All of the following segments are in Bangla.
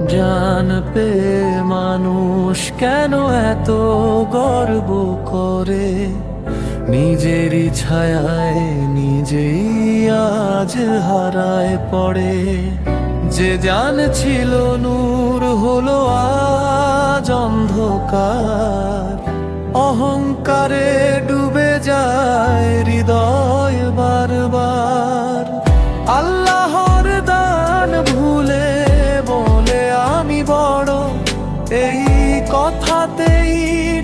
জান পে মানুষ কেন এত গর্ব করে, নিজেরই ছায়ায় নিজেই আজ হারায় পড়ে। যে জান ছিল নূর হলো আজ অন্ধকার, অহংকারে ডুবে যায় হৃদয় বারবার। আল্লাহর দান ভুলে বলে আমি বড়, এই কথাতেই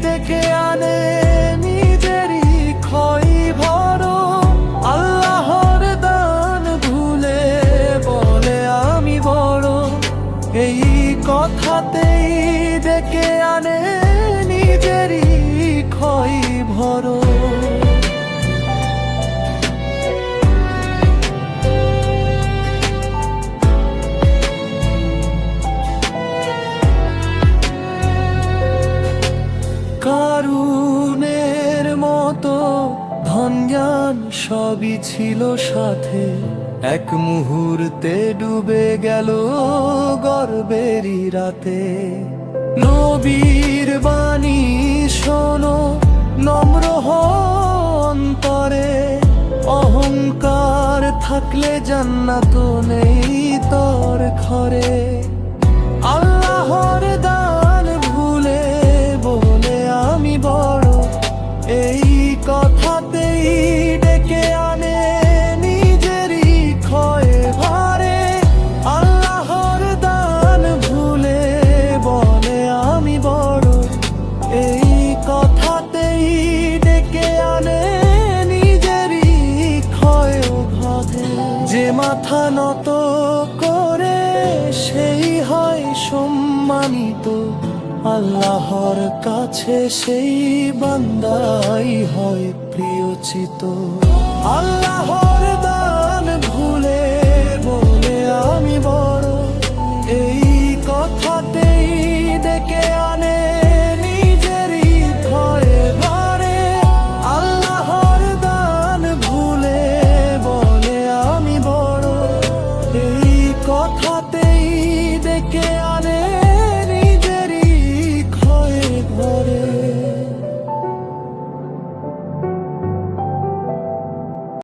ডেকে আনে নিজেরই ক্ষয় ভর। আল্লাহর দান ভুলে বলে আমি বড়, এই কথাতেই ডেকে আনে নিজেরই ক্ষয় ভর। কারুনের মতো ধন জ্ঞান সবই ছিল সাথে, এক মুহূর্তে ডুবে গেল গর্বেরই রাতে। নবীর বাণী শোনো নম্র অন্তরে, অহংকার থাকলে জান্নাত নেই তোর ঘরে। আল্লাহর দান ভুলে বলে আমি বড়, এই কথাতেই ডেকে আনে নিজেরই ক্ষয় ভারে। আল্লাহর দান ভুলে বলে আমি বড়, এই কথাতেই ডেকে আনে নিজেরই ক্ষয় ভারে। যে মাথা নত করে সেই হয় সম্মানিত, আল্লাহর কাছে সেই বান্দাই হয় প্রিয়চিত। আল্লাহর